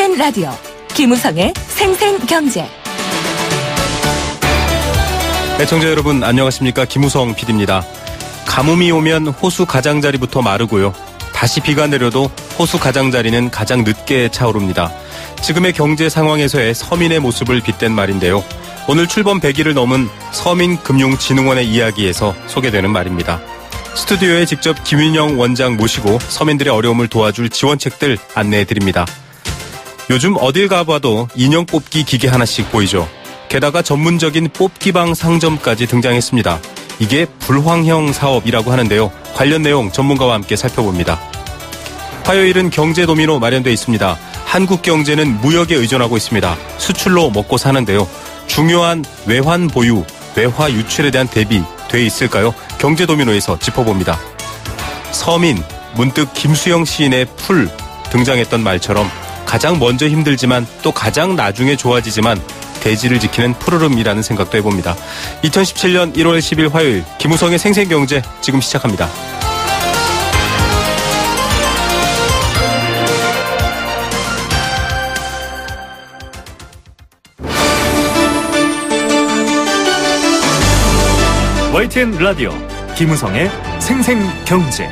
YTN 라디오 김우성의 생생경제. 애청자 여러분 안녕하십니까. 김우성 PD입니다. 가뭄이 오면 호수 가장자리부터 마르고요. 다시 비가 내려도 호수 가장자리는 가장 늦게 차오릅니다. 지금의 경제 상황에서의 서민의 모습을 빗댄 말인데요. 오늘 출범 100일을 넘은 서민금융진흥원의 이야기에서 소개되는 말입니다. 스튜디오에 직접 김윤영 원장 모시고 서민들의 어려움을 도와줄 지원책들 안내해드립니다. 요즘 어딜 가봐도 인형 뽑기 기계 하나씩 보이죠. 게다가 전문적인 뽑기방 상점까지 등장했습니다. 이게 불황형 사업이라고 하는데요. 관련 내용 전문가와 함께 살펴봅니다. 화요일은 경제 도미노 마련되어 있습니다. 한국 경제는 무역에 의존하고 있습니다. 수출로 먹고 사는데요. 중요한 외환 보유, 외화 유출에 대한 대비 돼 있을까요? 경제 도미노에서 짚어봅니다. 서민, 문득 김수영 시인의 풀 등장했던 말처럼 가장 먼저 힘들지만 또 가장 나중에 좋아지지만 대지를 지키는 푸르름이라는 생각도 해봅니다. 2017년 1월 10일 화요일 김우성의 생생경제 지금 시작합니다. YTN 라디오 김우성의 생생경제.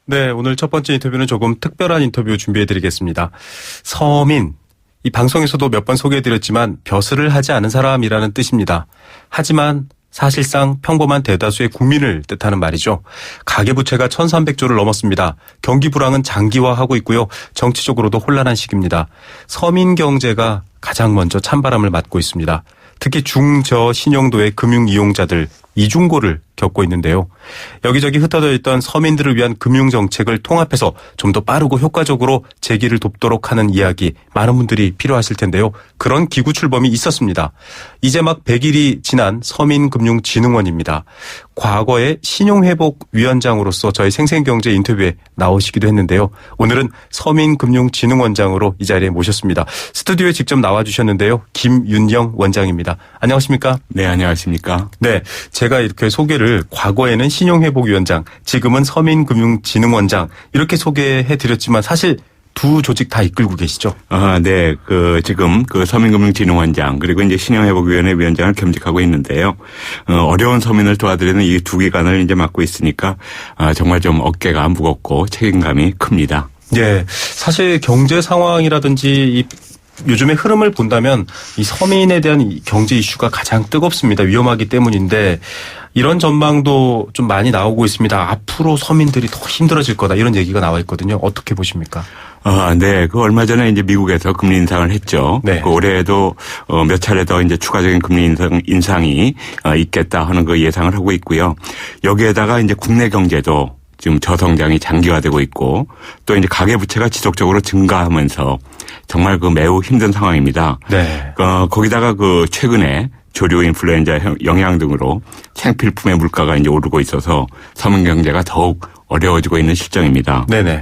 네, 오늘 첫 번째 인터뷰는 조금 특별한 인터뷰 준비해드리겠습니다. 서민, 이 방송에서도 몇 번 소개해드렸지만 벼슬을 하지 않은 사람이라는 뜻입니다. 하지만 사실상 평범한 대다수의 국민을 뜻하는 말이죠. 가계부채가 1,300조를 넘었습니다. 경기 불황은 장기화하고 있고요. 정치적으로도 혼란한 시기입니다. 서민 경제가 가장 먼저 찬바람을 맞고 있습니다. 특히 중저 신용도의 금융 이용자들 이중고를 겪고 있는데요. 여기저기 흩어져 있던 서민들을 위한 금융정책을 통합해서 좀 더 빠르고 효과적으로 재기를 돕도록 하는 이야기 많은 분들이 필요하실 텐데요. 그런 기구 출범이 있었습니다. 이제 막 100일이 지난 서민금융진흥원입니다. 과거에 신용회복위원장으로서 저희 생생경제 인터뷰에 나오시기도 했는데요. 오늘은 서민금융진흥원장으로 이 자리에 모셨습니다. 스튜디오에 직접 나와주셨는데요. 김윤영 원장입니다. 안녕하십니까? 네, 안녕하십니까? 네, 제가 이렇게 소개를 과거에는 신용회복위원장, 지금은 서민금융진흥원장 이렇게 소개해드렸지만 사실 두 조직 다 이끌고 계시죠? 네. 지금 서민금융진흥원장 그리고 이제 신용회복위원회 위원장을 겸직하고 있는데요. 어려운 서민을 도와드리는 이 두 기관을 이제 맡고 있으니까 정말 좀 어깨가 무겁고 책임감이 큽니다. 네. 사실 경제 상황이라든지 이 요즘의 흐름을 본다면 이 서민에 대한 이 경제 이슈가 가장 뜨겁습니다. 위험하기 때문인데 이런 전망도 좀 많이 나오고 있습니다. 앞으로 서민들이 더 힘들어질 거다 이런 얘기가 나와 있거든요. 어떻게 보십니까? 네. 얼마 전에 이제 미국에서 금리 인상을 했죠. 네. 올해에도 몇 차례 더 이제 추가적인 금리 인상이 있겠다 하는 예상을 하고 있고요. 여기에다가 이제 국내 경제도 지금 저성장이 장기화되고 있고 또 이제 가계부채가 지속적으로 증가하면서 정말 매우 힘든 상황입니다. 네. 거기다가 최근에 조류 인플루엔자 영향 등으로 생필품의 물가가 이제 오르고 있어서 서민 경제가 더욱 어려워지고 있는 실정입니다. 네네.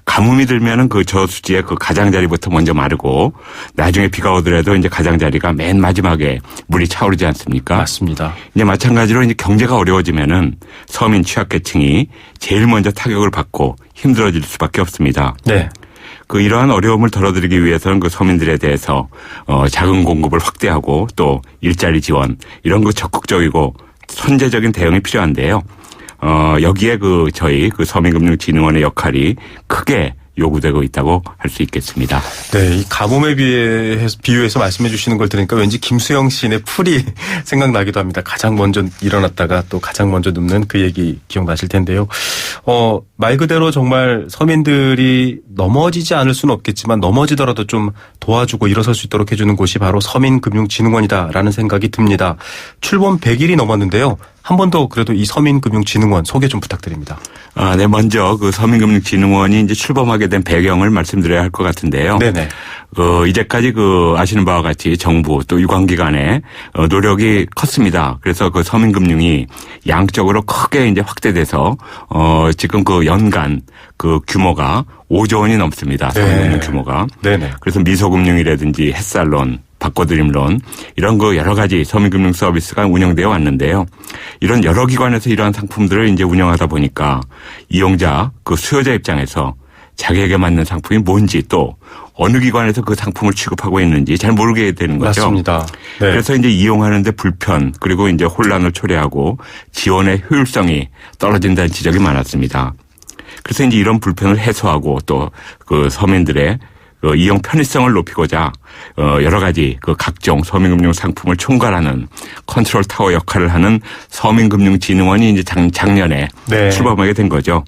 가뭄이 들면은 저수지의 가장자리부터 먼저 마르고 나중에 비가 오더라도 이제 가장자리가 맨 마지막에 물이 차오르지 않습니까? 맞습니다. 이제 마찬가지로 이제 경제가 어려워지면은 서민 취약계층이 제일 먼저 타격을 받고 힘들어질 수밖에 없습니다. 네. 이러한 어려움을 덜어드리기 위해서는 서민들에 대해서 자금 공급을 확대하고 또 일자리 지원 이런 적극적이고 선제적인 대응이 필요한데요. 여기에 저희 서민금융진흥원의 역할이 크게 요구되고 있다고 할 수 있겠습니다. 네, 이 가뭄에 비유해서 말씀해 주시는 걸 들으니까 왠지 김수영 시인의 풀이 생각나기도 합니다. 가장 먼저 일어났다가 또 가장 먼저 눕는 그 얘기 기억나실 텐데요. 말 그대로 정말 서민들이 넘어지지 않을 수는 없겠지만 넘어지더라도 좀 도와주고 일어설 수 있도록 해주는 곳이 바로 서민금융진흥원이다라는 생각이 듭니다. 출범 100일이 넘었는데요. 한 번 더 그래도 이 서민금융진흥원 소개 좀 부탁드립니다. 네, 먼저 서민금융진흥원이 이제 출범하게 된 배경을 말씀드려야 할 것 같은데요. 네네. 이제까지 아시는 바와 같이 정부 또 유관기관의 노력이 컸습니다. 그래서 서민금융이 양적으로 크게 이제 확대돼서 지금 연간 규모가 5조 원이 넘습니다. 서민금융 규모가. 네네. 그래서 미소금융이라든지 햇살론, 바꿔드림론 이런 그 여러 가지 서민금융 서비스가 운영되어 왔는데요. 이런 여러 기관에서 이러한 상품들을 이제 운영하다 보니까 이용자, 그 수요자 입장에서 자기에게 맞는 상품이 뭔지 또 어느 기관에서 그 상품을 취급하고 있는지 잘 모르게 되는 거죠. 맞습니다. 네. 그래서 이제 이용하는데 불편 그리고 이제 혼란을 초래하고 지원의 효율성이 떨어진다는 지적이 많았습니다. 그래서 이제 이런 불편을 해소하고 또 그 서민들의 그 이용 편의성을 높이고자 여러 가지 그 각종 서민금융 상품을 총괄하는 컨트롤 타워 역할을 하는 서민금융진흥원이 이제 작년에 네. 출범하게 된 거죠.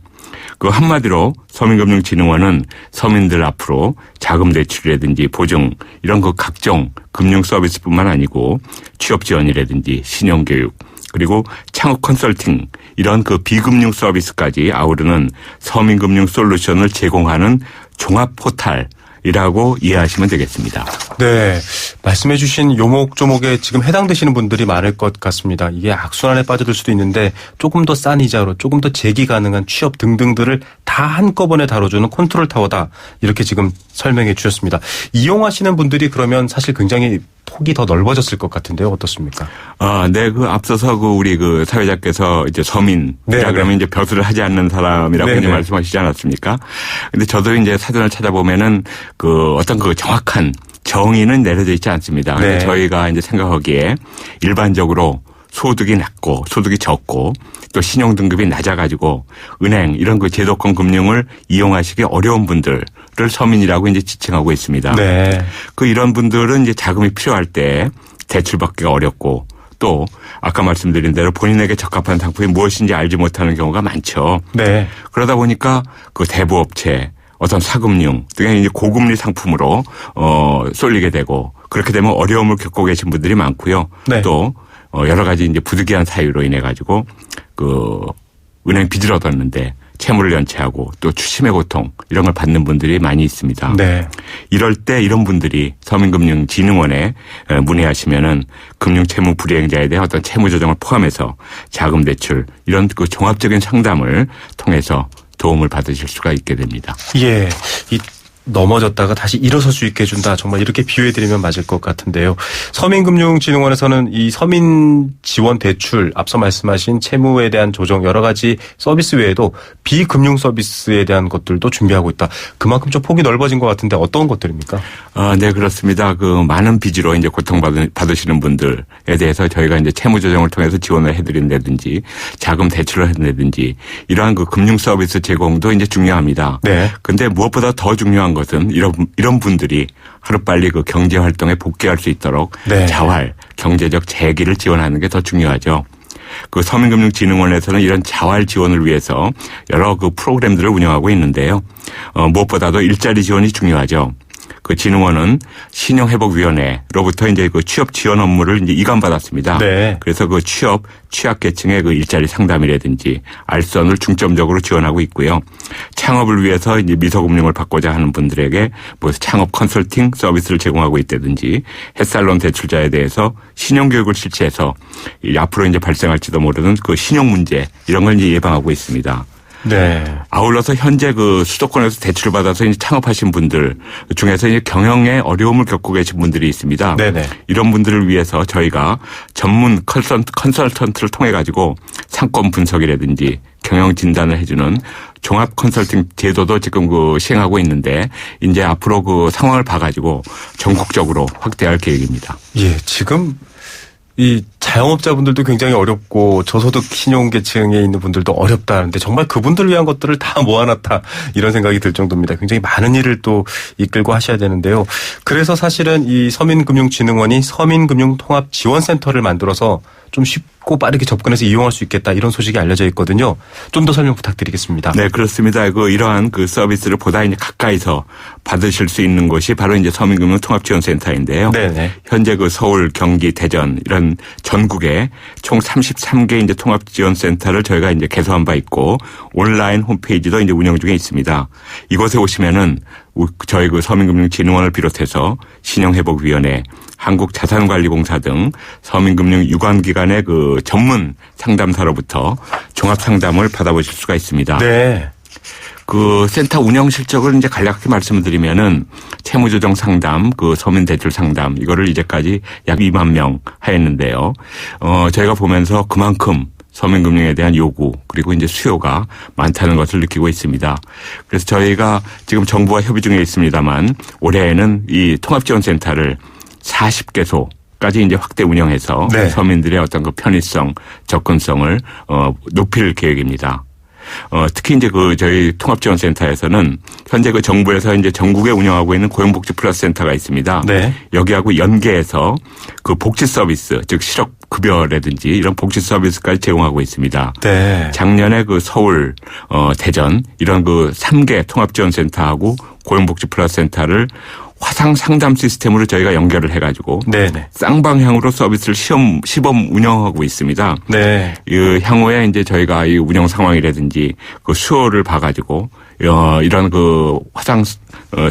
그 한마디로 서민금융진흥원은 서민들 앞으로 자금 대출이라든지 보증 이런 그 각종 금융 서비스뿐만 아니고 취업 지원이라든지 신용교육 그리고 창업 컨설팅 이런 그 비금융 서비스까지 아우르는 서민금융 솔루션을 제공하는 종합 포털이라고 이해하시면 되겠습니다. 네. 말씀해 주신 요목조목에 지금 해당되시는 분들이 많을 것 같습니다. 이게 악순환에 빠져들 수도 있는데 조금 더 싼 이자로 조금 더 재기 가능한 취업 등등들을 다 한꺼번에 다뤄주는 컨트롤 타워다. 이렇게 지금 설명해 주셨습니다. 이용하시는 분들이 그러면 사실 굉장히 폭이 더 넓어졌을 것 같은데요. 어떻습니까? 네. 그 앞서서 그 우리 그 사회자께서 이제 서민이라 네, 그러면 이제 벼슬을 하지 않는 사람이라고 네, 이제 네. 말씀하시지 않았습니까? 근데 저도 이제 사전을 찾아보면은 그 어떤 그 정확한 정의는 내려져 있지 않습니다. 네. 저희가 이제 생각하기에 일반적으로 소득이 낮고 소득이 적고 또 신용 등급이 낮아가지고 은행 이런 그 제도권 금융을 이용하시기 어려운 분들을 서민이라고 이제 지칭하고 있습니다. 네. 그 이런 분들은 이제 자금이 필요할 때 대출받기가 어렵고 또 아까 말씀드린 대로 본인에게 적합한 상품이 무엇인지 알지 못하는 경우가 많죠. 네. 그러다 보니까 그 대부업체 어떤 사금융 등의 이제 고금리 상품으로 쏠리게 되고 그렇게 되면 어려움을 겪고 계신 분들이 많고요. 네. 또 여러 가지 이제 부득이한 사유로 인해 가지고 그 은행 빚을 얻었는데 채무를 연체하고 또 추심의 고통 이런 걸 받는 분들이 많이 있습니다. 네. 이럴 때 이런 분들이 서민금융진흥원에 문의하시면은 금융채무 불이행자에 대한 어떤 채무 조정을 포함해서 자금 대출 이런 그 종합적인 상담을 통해서 도움을 받으실 수가 있게 됩니다. 예. 넘어졌다가 다시 일어설 수 있게 해준다. 정말 이렇게 비유해드리면 맞을 것 같은데요. 서민금융진흥원에서는 이 서민 지원 대출, 앞서 말씀하신 채무에 대한 조정 여러 가지 서비스 외에도 비금융 서비스에 대한 것들도 준비하고 있다. 그만큼 좀 폭이 넓어진 것 같은데 어떤 것들입니까? 네, 그렇습니다. 그 많은 빚으로 이제 고통받으시는 분들에 대해서 저희가 이제 채무 조정을 통해서 지원을 해드린다든지 자금 대출을 해드린다든지 이러한 그 금융 서비스 제공도 이제 중요합니다. 네. 근데 무엇보다 더 중요한 것은 이런 분들이 하루빨리 그 경제 활동에 복귀할 수 있도록 네. 자활, 경제적 재기를 지원하는 게 더 중요하죠. 그 서민금융진흥원에서는 이런 자활 지원을 위해서 여러 그 프로그램들을 운영하고 있는데요. 무엇보다도 일자리 지원이 중요하죠. 그 진흥원은 신용회복위원회로부터 이제 그 취업 지원 업무를 이제 이관받았습니다. 네. 그래서 그 취약계층의 그 일자리 상담이라든지 알선을 중점적으로 지원하고 있고요. 창업을 위해서 이제 미소금융을 받고자 하는 분들에게 뭐 창업 컨설팅 서비스를 제공하고 있다든지 햇살론 대출자에 대해서 신용교육을 실시해서 앞으로 이제 발생할지도 모르는 그 신용 문제 이런 걸 이제 예방하고 있습니다. 네. 아울러서 현재 그 수도권에서 대출을 받아서 이제 창업하신 분들 중에서 이제 경영에 어려움을 겪고 계신 분들이 있습니다. 네네. 이런 분들을 위해서 저희가 전문 컨설턴트를 통해 가지고 상권 분석이라든지 경영 진단을 해주는 종합 컨설팅 제도도 지금 그 시행하고 있는데 이제 앞으로 그 상황을 봐가지고 전국적으로 확대할 계획입니다. 예, 지금 이 자영업자분들도 굉장히 어렵고 저소득 신용계층에 있는 분들도 어렵다는데 정말 그분들을 위한 것들을 다 모아놨다 이런 생각이 들 정도입니다. 굉장히 많은 일을 또 이끌고 하셔야 되는데요. 그래서 사실은 이 서민금융진흥원이 서민금융통합지원센터를 만들어서 좀 쉽고 빠르게 접근해서 이용할 수 있겠다 이런 소식이 알려져 있거든요. 좀 더 설명 부탁드리겠습니다. 네, 그렇습니다. 이러한 그 서비스를 보다 이제 가까이서 받으실 수 있는 곳이 바로 이제 서민금융통합지원센터인데요. 네네. 현재 그 서울, 경기, 대전 이런 전국에 총 33개 이제 통합지원센터를 저희가 이제 개소한 바 있고 온라인 홈페이지도 이제 운영 중에 있습니다. 이곳에 오시면은 저희 그 서민금융진흥원을 비롯해서 신용회복위원회, 한국자산관리공사 등 서민금융 유관기관의 그 전문 상담사로부터 종합 상담을 받아보실 수가 있습니다. 네. 그 센터 운영 실적을 이제 간략하게 말씀을 드리면은 채무조정 상담, 그 서민 대출 상담 이거를 이제까지 약 2만 명 하였는데요. 저희가 보면서 그만큼 서민금융에 대한 요구 그리고 이제 수요가 많다는 것을 느끼고 있습니다. 그래서 저희가 지금 정부와 협의 중에 있습니다만 올해에는 이 통합지원센터를 40개소까지 이제 확대 운영해서 네. 서민들의 어떤 그 편의성, 접근성을 높일 계획입니다. 특히 이제 그 저희 통합지원센터에서는 현재 그 정부에서 이제 전국에 운영하고 있는 고용복지 플러스 센터가 있습니다. 네. 여기하고 연계해서 그 복지 서비스, 즉 실업급여라든지 이런 복지 서비스까지 제공하고 있습니다. 네. 작년에 그 서울, 대전 이런 그 3개 통합지원센터하고 고용복지 플러스 센터를 화상 상담 시스템으로 저희가 연결을 해가지고 네네. 쌍방향으로 서비스를 시범 운영하고 있습니다. 네. 향후에 이제 저희가 이 운영 상황이라든지 그 수요를 봐가지고 이런 그 화상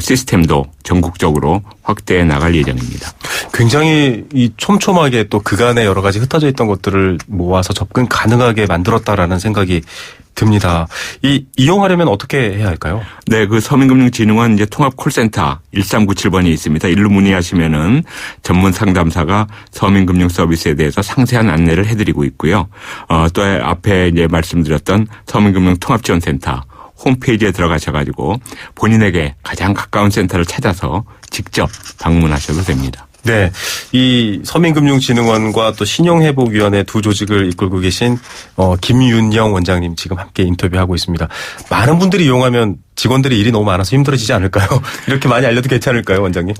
시스템도 전국적으로 확대해 나갈 예정입니다. 굉장히 이 촘촘하게 또 그간에 여러 가지 흩어져 있던 것들을 모아서 접근 가능하게 만들었다라는 생각이 듭니다. 이용하려면 어떻게 해야 할까요? 네, 그 서민금융진흥원 이제 통합 콜센터 1397번이 있습니다. 일로 문의하시면은 전문 상담사가 서민금융 서비스에 대해서 상세한 안내를 해드리고 있고요. 또 앞에 이제 말씀드렸던 서민금융 통합지원센터 홈페이지에 들어가셔가지고 본인에게 가장 가까운 센터를 찾아서 직접 방문하셔도 됩니다. 네. 이 서민금융진흥원과 또 신용회복위원회 두 조직을 이끌고 계신 김윤영 원장님 지금 함께 인터뷰하고 있습니다. 많은 분들이 이용하면 직원들이 일이 너무 많아서 힘들어지지 않을까요? 이렇게 많이 알려도 괜찮을까요, 원장님?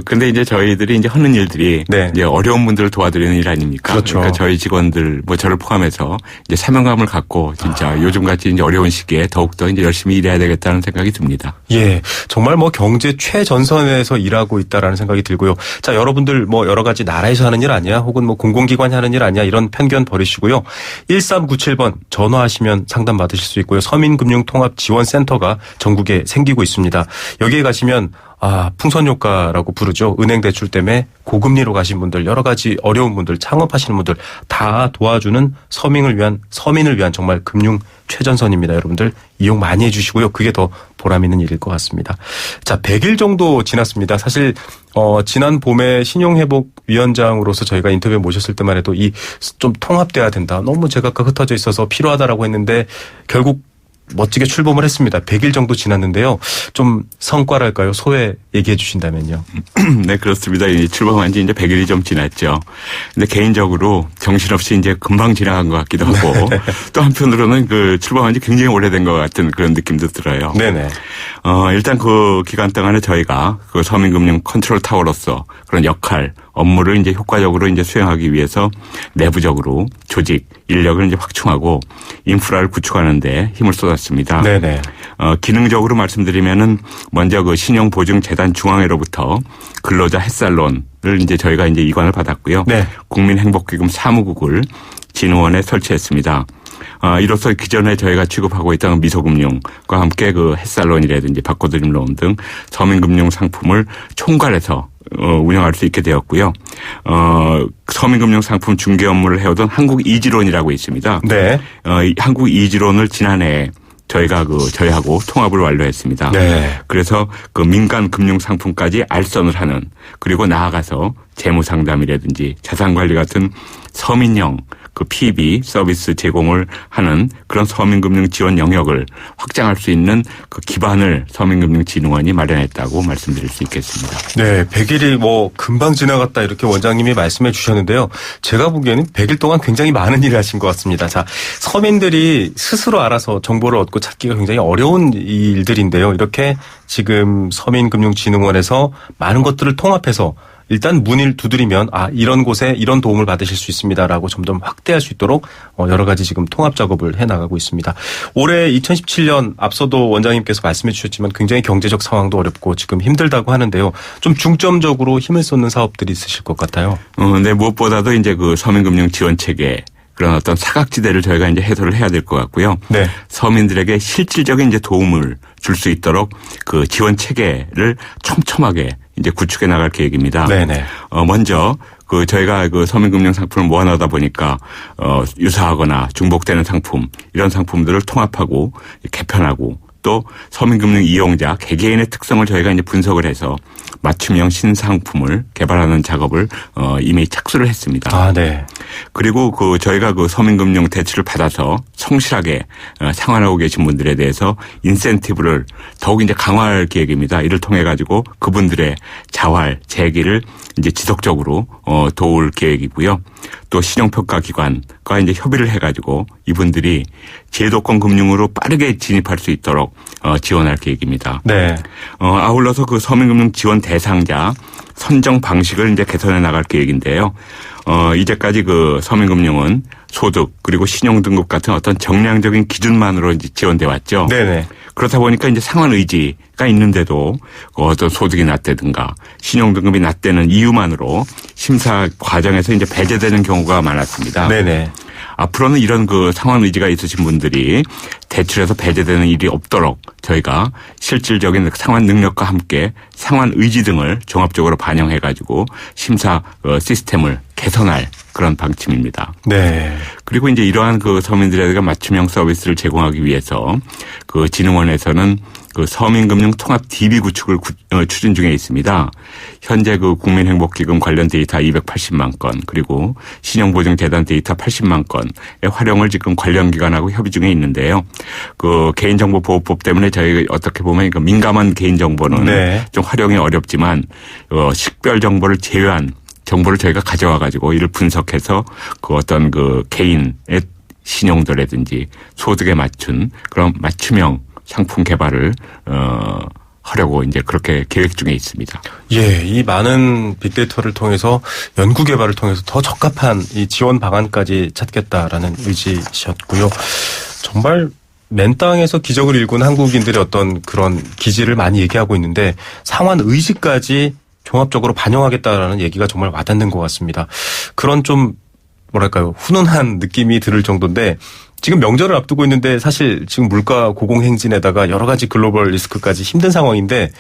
근데 이제 저희들이 이제 하는 일들이 네. 이제 어려운 분들을 도와드리는 일 아닙니까? 그렇죠. 그러니까 저희 직원들 뭐 저를 포함해서 이제 사명감을 갖고 진짜 요즘같이 이제 어려운 시기에 더욱더 이제 열심히 일해야 되겠다는 생각이 듭니다. 예. 정말 뭐 경제 최전선에서 일하고 있다라는 생각이 들고요. 자, 여러분들 뭐 여러 가지 나라에서 하는 일 아니야? 혹은 뭐 공공기관이 하는 일 아니야? 이런 편견 버리시고요. 1397번 전화하시면 상담 받으실 수 있고요. 서민금융통합지원센터가 전국에 생기고 있습니다. 여기에 가시면 풍선효과라고 부르죠. 은행 대출 때문에 고금리로 가신 분들, 여러 가지 어려운 분들, 창업하시는 분들 다 도와주는 서민을 위한 정말 금융 최전선입니다. 여러분들 이용 많이 해주시고요. 그게 더 보람 있는 일일 것 같습니다. 자, 100일 정도 지났습니다. 사실 지난 봄에 신용회복위원장으로서 저희가 인터뷰에 모셨을 때만 해도 좀 통합돼야 된다. 너무 제각각 흩어져 있어서 필요하다라고 했는데 결국 멋지게 출범을 했습니다. 100일 정도 지났는데요. 좀 성과랄까요? 소회 얘기해 주신다면요. 네, 그렇습니다. 출범한 지 이제 100일이 좀 지났죠. 근데 개인적으로 정신없이 이제 금방 지나간 것 같기도 하고 또 한편으로는 그 출범한 지 굉장히 오래된 것 같은 그런 느낌도 들어요. 네네. 일단 그 기간 동안에 저희가 그 서민금융 컨트롤 타워로서 그런 역할, 업무를 이제 효과적으로 이제 수행하기 위해서 내부적으로 조직, 인력을 이제 확충하고 인프라를 구축하는데 힘을 쏟았습니다. 네네. 기능적으로 말씀드리면은 먼저 그 신용보증재단 중앙회로부터 근로자 햇살론을 이제 저희가 이제 이관을 받았고요. 네. 국민행복기금 사무국을 진흥원에 설치했습니다. 이로써 기존에 저희가 취급하고 있던 미소금융과 함께 그 햇살론이라든지 바꿔드림론 등 서민금융 상품을 총괄해서 운영할 수 있게 되었고요. 서민금융 상품 중개 업무를 해오던 한국이지론이라고 있습니다. 네. 한국이지론을 지난해 저희가 저희하고 통합을 완료했습니다. 네. 그래서 그 민간 금융 상품까지 알선을 하는, 그리고 나아가서 재무 상담이라든지 자산 관리 같은 서민형 그 PB 서비스 제공을 하는 그런 서민금융 지원 영역을 확장할 수 있는 그 기반을 서민금융진흥원이 마련했다고 말씀드릴 수 있겠습니다. 네, 100일이 뭐 금방 지나갔다 이렇게 원장님이 말씀해 주셨는데요. 제가 보기에는 100일 동안 굉장히 많은 일을 하신 것 같습니다. 자, 서민들이 스스로 알아서 정보를 얻고 찾기가 굉장히 어려운 일들인데요. 이렇게 지금 서민금융진흥원에서 많은 것들을 통합해서 일단 문을 두드리면 이런 곳에 이런 도움을 받으실 수 있습니다라고 점점 확대할 수 있도록 여러 가지 지금 통합 작업을 해나가고 있습니다. 올해 2017년 앞서도 원장님께서 말씀해 주셨지만 굉장히 경제적 상황도 어렵고 지금 힘들다고 하는데요. 좀 중점적으로 힘을 쏟는 사업들이 있으실 것 같아요. 네, 무엇보다도 이제 그 서민금융 지원 체계, 그런 어떤 사각지대를 저희가 이제 해소를 해야 될 것 같고요. 네. 서민들에게 실질적인 이제 도움을 줄 수 있도록 그 지원 체계를 촘촘하게 이제 구축해 나갈 계획입니다. 네네. 먼저 저희가 서민금융 상품을 모아놓다 보니까 유사하거나 중복되는 상품, 이런 상품들을 통합하고 개편하고 또 서민금융 이용자 개개인의 특성을 저희가 이제 분석을 해서 맞춤형 신상품을 개발하는 작업을 이미 착수를 했습니다. 아, 네. 그리고 저희가 서민금융 대출을 받아서 성실하게 생활하고 계신 분들에 대해서 인센티브를 더욱 이제 강화할 계획입니다. 이를 통해 가지고 그분들의 자활, 재기를 이제 지속적으로 도울 계획이고요. 또 신용평가기관과 이제 협의를 해가지고 이분들이 제도권 금융으로 빠르게 진입할 수 있도록 지원할 계획입니다. 네. 아울러서 서민금융 지원 대상자 선정 방식을 이제 개선해 나갈 계획인데요. 이제까지 서민금융은 소득 그리고 신용등급 같은 어떤 정량적인 기준만으로 이제 지원돼 왔죠. 네네. 그렇다 보니까 이제 상환 의지가 있는데도 어떤 소득이 낮다든가 신용등급이 낮다는 이유만으로 심사 과정에서 이제 배제되는 경우가 많았습니다. 네네. 앞으로는 이런 상환 의지가 있으신 분들이 대출에서 배제되는 일이 없도록 저희가 실질적인 상환 능력과 함께 상환 의지 등을 종합적으로 반영해 가지고 심사 시스템을 개선할 그런 방침입니다. 네. 그리고 이제 이러한 서민들에게 맞춤형 서비스를 제공하기 위해서 진흥원에서는 서민금융 통합 DB 구축을 추진 중에 있습니다. 현재 국민행복기금 관련 데이터 280만 건 그리고 신용보증재단 데이터 80만 건의 활용을 지금 관련 기관하고 협의 중에 있는데요. 개인정보보호법 때문에 저희가 어떻게 보면 민감한 개인정보는 네. 좀 활용이 어렵지만 식별 정보를 제외한 정보를 저희가 가져와 가지고 이를 분석해서 어떤 개인의 신용도라든지 소득에 맞춘 그런 맞춤형 상품 개발을 하려고 이제 그렇게 계획 중에 있습니다. 예, 이 많은 빅데이터를 통해서 연구 개발을 통해서 더 적합한 이 지원 방안까지 찾겠다라는 의지셨고요. 정말 맨 땅에서 기적을 일군 한국인들의 어떤 그런 기질을 많이 얘기하고 있는데 상환 의지까지 종합적으로 반영하겠다라는 얘기가 정말 와닿는 것 같습니다. 그런 좀 뭐랄까요, 훈훈한 느낌이 들을 정도인데 지금 명절을 앞두고 있는데 사실 지금 물가 고공행진에다가 여러 가지 글로벌 리스크까지 힘든 상황인데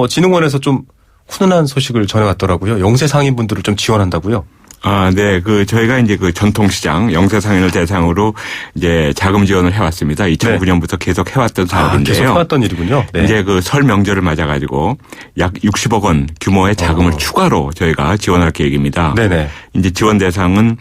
진흥원에서 좀 훈훈한 소식을 전해왔더라고요. 영세 상인분들을 좀 지원한다고요. 아, 네. 저희가 이제 전통시장 영세상인을 대상으로 이제 자금 지원을 해왔습니다. 2009년부터 계속 해왔던 사업인데요. 계속 해왔던 일이군요. 네. 이제 설 명절을 맞아가지고 약 60억 원 규모의 자금을 추가로 저희가 지원할 계획입니다. 네네. 이제 지원 대상은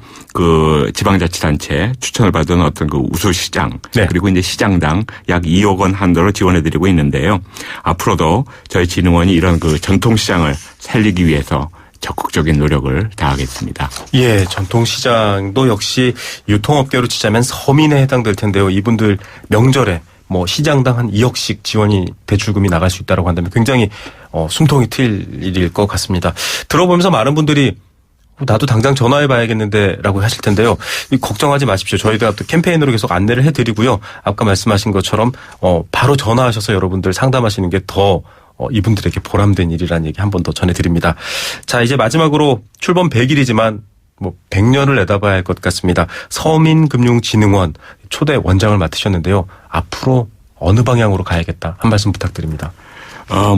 지방자치단체 추천을 받은 어떤 우수시장 네. 그리고 이제 시장당 약 2억 원 한도로 지원해드리고 있는데요. 앞으로도 저희 진흥원이 이런 전통시장을 살리기 위해서 적극적인 노력을 다하겠습니다. 예, 전통시장도 역시 유통업계로 치자면 서민에 해당될 텐데요. 이분들 명절에 시장당 한 2억씩 지원이 대출금이 나갈 수 있다고 한다면 굉장히 숨통이 트일 일일 것 같습니다. 들어보면서 많은 분들이 나도 당장 전화해봐야겠는데 라고 하실 텐데요. 걱정하지 마십시오. 저희가 또 캠페인으로 계속 안내를 해드리고요. 아까 말씀하신 것처럼 바로 전화하셔서 여러분들 상담하시는 게 더 이분들에게 보람된 일이라는 얘기 한 번 더 전해드립니다. 자, 이제 마지막으로 출범 100일이지만 100년을 내다봐야 할 것 같습니다. 서민금융진흥원 초대 원장을 맡으셨는데요. 앞으로 어느 방향으로 가야겠다 한 말씀 부탁드립니다.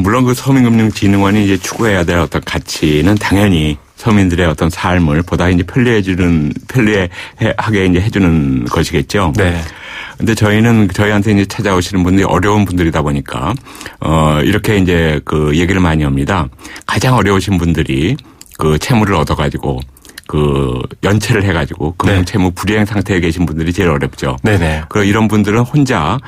물론 서민금융진흥원이 이제 추구해야 될 어떤 가치는 당연히 서민들의 어떤 삶을 보다 이제 편리하게 이제 해주는 것이겠죠. 네. 근데 저희한테 이제 찾아오시는 분들이 어려운 분들이다 보니까, 이렇게 이제 얘기를 많이 합니다. 가장 어려우신 분들이 채무를 얻어가지고, 연체를 해가지고, 금융채무 불이행 상태에 계신 분들이 제일 어렵죠. 네네. 그리고 이런 분들은 혼자,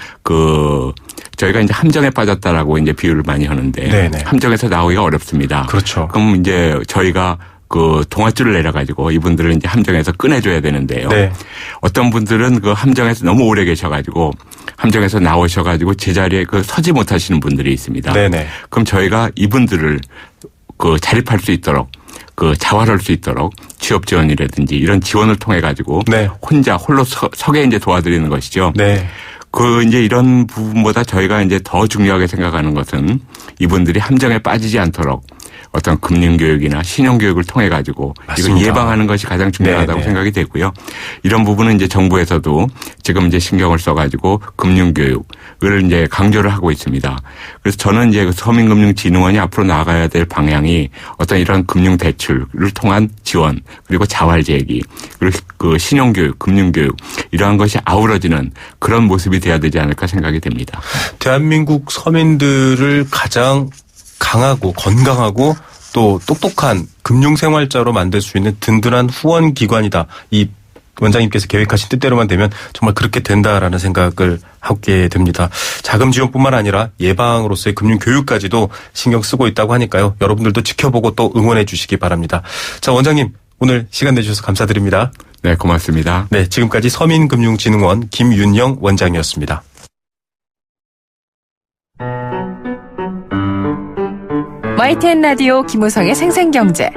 저희가 이제 함정에 빠졌다라고 이제 비유를 많이 하는데, 네네. 함정에서 나오기가 어렵습니다. 그렇죠. 그럼 이제 저희가 동아줄을 내려가지고 이분들을 이제 함정에서 꺼내줘야 되는데요. 네. 어떤 분들은 함정에서 너무 오래 계셔가지고 함정에서 나오셔가지고 제자리에 서지 못하시는 분들이 있습니다. 네네. 그럼 저희가 이분들을 자립할 수 있도록 자활할 수 있도록 취업 지원이라든지 이런 지원을 통해 가지고 네. 혼자 홀로 서게 이제 도와드리는 것이죠. 네. 이제 이런 부분보다 저희가 이제 더 중요하게 생각하는 것은 이분들이 함정에 빠지지 않도록 어떤 금융교육이나 신용교육을 통해 가지고 맞습니다. 이걸 예방하는 것이 가장 중요하다고 네네. 생각이 되고요. 이런 부분은 이제 정부에서도 지금 이제 신경을 써가지고 금융교육을 이제 강조를 하고 있습니다. 그래서 저는 이제 서민금융진흥원이 앞으로 나아가야 될 방향이 어떤 이런 금융 대출을 통한 지원 그리고 자활제기 그리고 그 신용교육, 금융교육 이러한 것이 아우러지는 그런 모습이 돼야 되지 않을까 생각이 됩니다. 대한민국 서민들을 가장 강하고 건강하고 또 똑똑한 금융생활자로 만들 수 있는 든든한 후원기관이다. 이 원장님께서 계획하신 뜻대로만 되면 정말 그렇게 된다라는 생각을 하게 됩니다. 자금 지원뿐만 아니라 예방으로서의 금융교육까지도 신경 쓰고 있다고 하니까요. 여러분들도 지켜보고 또 응원해 주시기 바랍니다. 자, 원장님 오늘 시간 내주셔서 감사드립니다. 네, 고맙습니다. 네, 지금까지 서민금융진흥원 김윤영 원장이었습니다. YTN 라디오 김우성의 생생경제.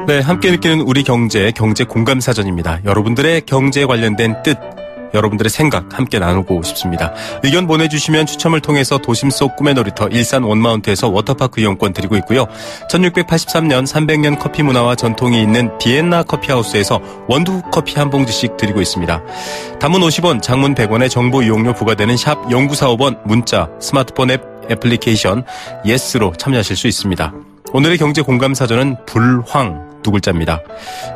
네, 함께 느끼는 우리 경제 공감사전입니다. 여러분들의 경제에 관련된 뜻, 여러분들의 생각 함께 나누고 싶습니다. 의견 보내주시면 추첨을 통해서 도심 속 꿈의 놀이터 일산 원마운트에서 워터파크 이용권 드리고 있고요. 1683년 300년 커피 문화와 전통이 있는 비엔나 커피하우스에서 원두 커피 한 봉지씩 드리고 있습니다. 단문 50원, 장문 100원의 정보 이용료 부과되는 샵 0945번 문자, 스마트폰 앱 애플리케이션 예스로 참여하실 수 있습니다. 오늘의 경제 공감사전은 불황 두 글자입니다.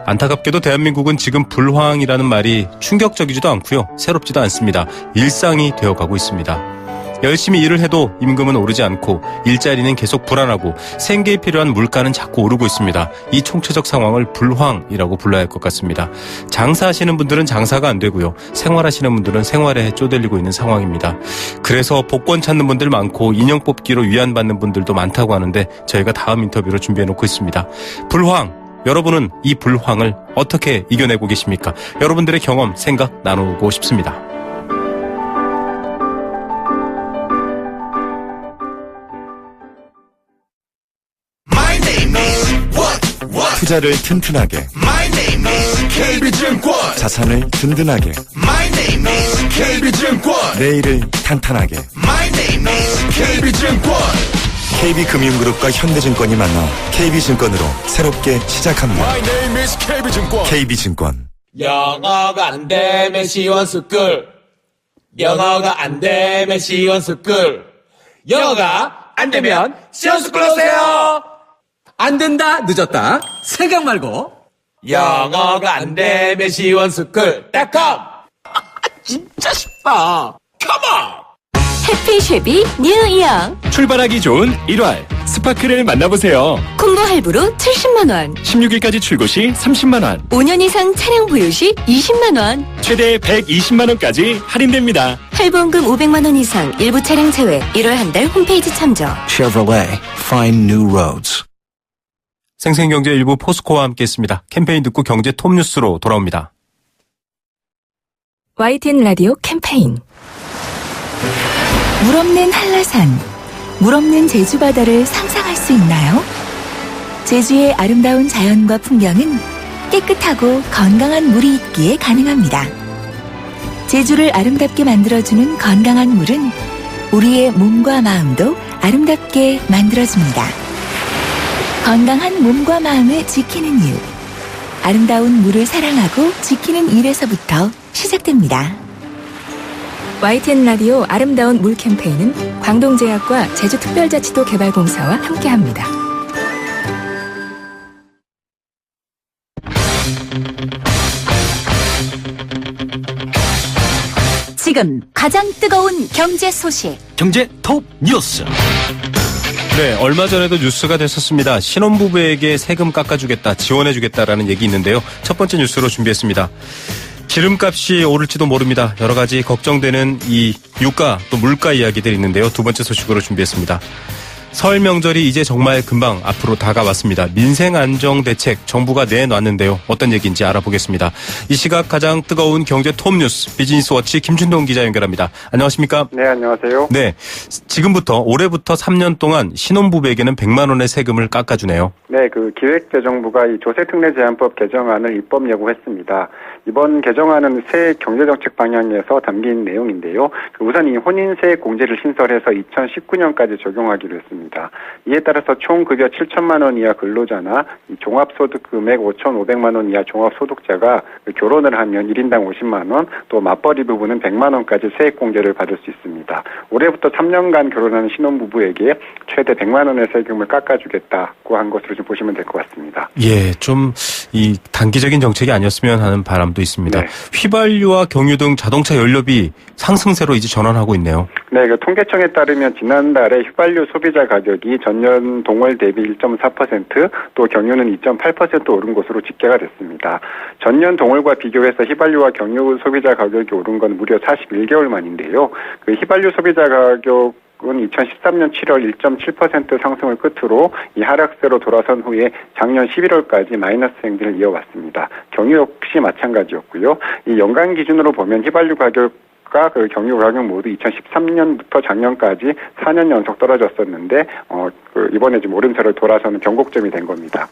안타깝게도 대한민국은 지금 불황이라는 말이 충격적이지도 않고요. 새롭지도 않습니다. 일상이 되어가고 있습니다. 열심히 일을 해도 임금은 오르지 않고 일자리는 계속 불안하고 생계에 필요한 물가는 자꾸 오르고 있습니다. 이 총체적 상황을 불황이라고 불러야 할 것 같습니다. 장사하시는 분들은 장사가 안 되고요. 생활하시는 분들은 생활에 쪼들리고 있는 상황입니다. 그래서 복권 찾는 분들 많고 인형 뽑기로 위안받는 분들도 많다고 하는데 저희가 다음 인터뷰로 준비해놓고 있습니다. 불황! 여러분은 이 불황을 어떻게 이겨내고 계십니까? 여러분들의 경험, 생각 나누고 싶습니다. 투자를 튼튼하게 KB증권 자산을 든든하게 KB증권 내일을 탄탄하게 KB증권 KB금융그룹과 현대증권이 만나 KB증권으로 새롭게 시작합니다. KB증권 KB증권 영어가 안 되면 시원스쿨. 영어가 안 되면 시원스쿨. 영어가 안 되면 시원스쿨 오세요. 안 된다, 늦었다. 생각 말고. 영어가 안 되면 시원스쿨.com. 진짜 쉽다. 컴온. 해피쉐비 뉴 이어. 출발하기 좋은 1월 스파크를 만나보세요. 콤보 할부로 70만원. 16일까지 출고 시 30만원, 5년 이상 차량 보유 시 20만원. 최대 120만원까지 할인됩니다. 할부원금 500만원 이상 일부 차량 제외. 1월 한 달 홈페이지 참조. Chevrolet Find New Roads. 생생경제 일부 포스코와 함께했습니다. 캠페인 듣고 경제 톱뉴스로 돌아옵니다. YTN 라디오 캠페인. 물 없는 한라산, 물 없는 제주 바다를 상상할 수 있나요? 제주의 아름다운 자연과 풍경은 깨끗하고 건강한 물이 있기에 가능합니다. 제주를 아름답게 만들어주는 건강한 물은 우리의 몸과 마음도 아름답게 만들어줍니다. 건강한 몸과 마음을 지키는 이유. 아름다운 물을 사랑하고 지키는 일에서부터 시작됩니다. YTN 라디오 아름다운 물 캠페인은 광동제약과 제주특별자치도 개발공사와 함께합니다. 지금 가장 뜨거운 경제 소식. 경제 톱 뉴스. 네, 얼마 전에도 뉴스가 됐었습니다. 신혼부부에게 세금 깎아주겠다, 지원해주겠다라는 얘기 있는데요. 첫 번째 뉴스로 준비했습니다. 기름값이 오를지도 모릅니다. 여러 가지 걱정되는 이 유가 또 물가 이야기들이 있는데요. 두 번째 소식으로 준비했습니다. 설 명절이 이제 정말 금방 앞으로 다가왔습니다. 민생안정대책 정부가 내놨는데요. 어떤 얘기인지 알아보겠습니다. 이 시각 가장 뜨거운 경제 톱뉴스 비즈니스워치 김준동 기자 연결합니다. 안녕하십니까? 네, 안녕하세요. 네, 지금부터 올해부터 3년 동안 신혼부부에게는 100만 원의 세금을 깎아주네요. 네, 기획재정부가 이 조세특례제한법 개정안을 입법 예고했습니다. 이번 개정안은 새 경제정책 방향에서 담긴 내용인데요. 우선 이 혼인세액 공제를 신설해서 2019년까지 적용하기로 했습니다. 했습니다. 이에 따라서 총 급여 7천만 원 이하 근로자나 이 종합소득 금액 5,500만 원 이하 종합소득자가 결혼을 하면 1인당 50만 원, 또 맞벌이 부부는 100만 원까지 세액공제를 받을 수 있습니다. 올해부터 3년간 결혼하는 신혼부부에게 최대 100만 원의 세금을 깎아주겠다고 한 것으로 좀 보시면 될 것 같습니다. 예, 좀 이 단기적인 정책이 아니었으면 하는 바람도 있습니다. 네. 휘발유와 경유 등 자동차 연료비 상승세로 이제 전환하고 있네요. 네, 그 통계청에 따르면 지난달에 휘발유 소비자 가격이 전년 동월 대비 1.4%, 또 경유는 2.8% 오른 것으로 집계가 됐습니다. 전년 동월과 비교해서 휘발유와 경유 소비자 가격이 오른 건 무려 41개월 만인데요. 그 휘발유 소비자 가격은 2013년 7월 1.7% 상승을 끝으로 이 하락세로 돌아선 후에 작년 11월까지 마이너스 행진을 이어왔습니다. 경유 역시 마찬가지였고요. 이 연간 기준으로 보면 휘발유 가격과 그 경유 가격 모두 2013년부터 작년까지 4년 연속 떨어졌었는데 이번에 좀 오름세를 돌아서는 변곡점이 된 겁니다.